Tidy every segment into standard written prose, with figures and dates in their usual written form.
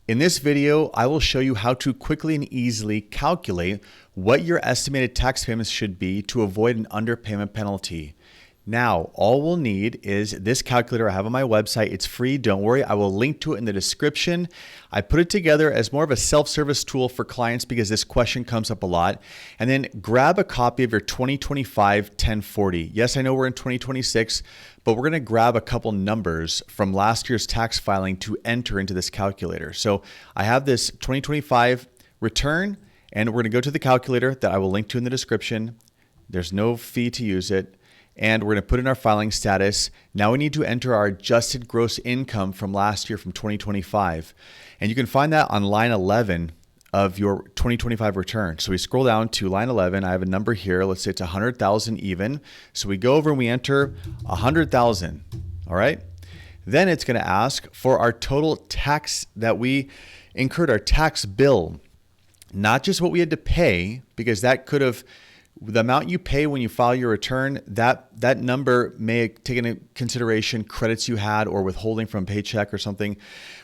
In this video, I will show you how to quickly and easily calculate what your estimated tax payments should be to avoid an underpayment penalty. Now, all we'll need is this calculator I have on my website. It's free, don't worry. I will link to it in the description. I put it together as more of a self-service tool for clients because this question comes up a lot. And then grab a copy of your 2025 1040. Yes, I know we're in 2026, but we're gonna grab a couple numbers from last year's tax filing to enter into this calculator. So I have this 2025 return, and we're gonna go to the calculator that I will link to in the description. There's no fee to use it. And we're going to put in our filing status. Now we need to enter our adjusted gross income from last year from 2025. And you can find that on line 11 of your 2025 return. So we scroll down to line 11. I have a number here. Let's say it's 100,000 even. So we go over and we enter 100,000. All right. Then it's going to ask for our total tax that we incurred, our tax bill, not just what we had to pay, because that could have the amount you pay when you file your return, that number may take into consideration credits you had or withholding from paycheck or something.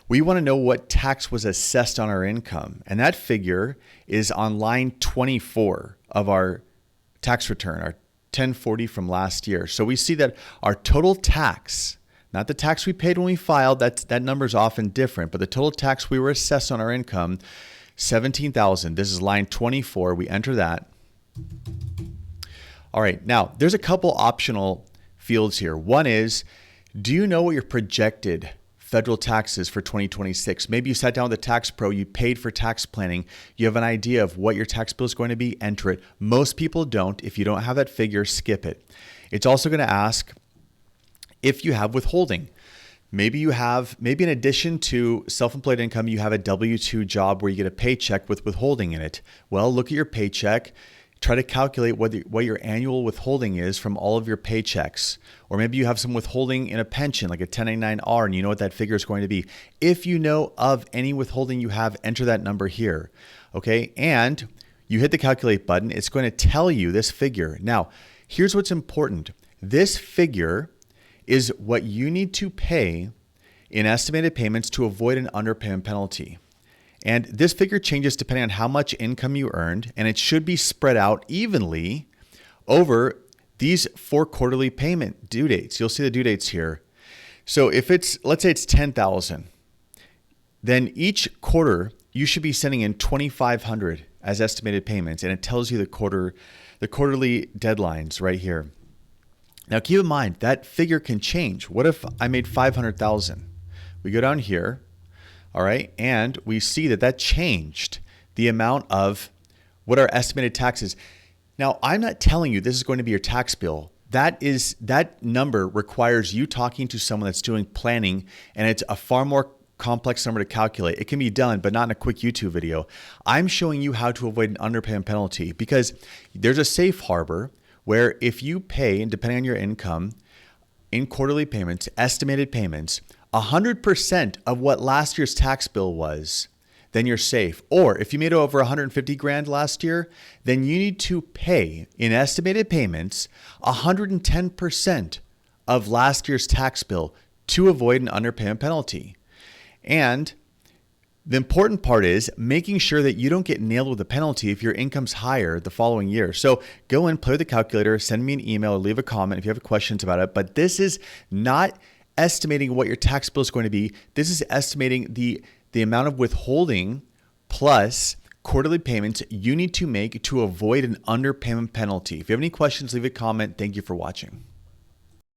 We want to know what tax was assessed on our income. And that figure is on line 24 of our tax return, our 1040 from last year. So we see that our total tax, not the tax we paid when we filed, that number is often different, but the total tax we were assessed on our income, $17,000. This is line 24. We enter that. All right, now there's a couple optional fields here. One is, do you know what your projected federal tax is for 2026? Maybe you sat down with a tax pro, you paid for tax planning, you have an idea of what your tax bill is going to be, enter it. Most people don't. If you don't have that figure, skip it. It's also going to ask if you have withholding. Maybe you have, in addition to self-employed income, you have a W-2 job where you get a paycheck with withholding in it. Well, look at your paycheck. Try to calculate what your annual withholding is from all of your paychecks. Or maybe you have some withholding in a pension, like a 1099-R, and you know what that figure is going to be. If you know of any withholding you have, enter that number here. Okay, and you hit the calculate button. It's going to tell you this figure. Now, here's what's important. This figure is what you need to pay in estimated payments to avoid an underpayment penalty. And this figure changes depending on how much income you earned, and it should be spread out evenly over these 4 quarterly payment due dates. You'll see the due dates here. So if it's, let's say it's 10,000, then each quarter you should be sending in 2,500 as estimated payments, and it tells you the quarterly deadlines right here. Now keep in mind that figure can change. What if I made 500,000? We go down here. All right, and we see that changed the amount of what our estimated tax is. Now, I'm not telling you this is going to be your tax bill. That number requires you talking to someone that's doing planning, and it's a far more complex number to calculate. It can be done, but not in a quick YouTube video. I'm showing you how to avoid an underpayment penalty because there's a safe harbor where if you pay, and depending on your income, in quarterly payments, estimated payments, 100% of what last year's tax bill was, then you're safe. Or if you made over 150 grand last year, then you need to pay in estimated payments 110% of last year's tax bill to avoid an underpayment penalty. And the important part is making sure that you don't get nailed with a penalty if your income's higher the following year. So go and play with the calculator, send me an email, or leave a comment if you have questions about it. But this is not estimating what your tax bill is going to be. This is estimating the amount of withholding plus quarterly payments you need to make to avoid an underpayment penalty. If you have any questions, leave a comment. Thank you for watching.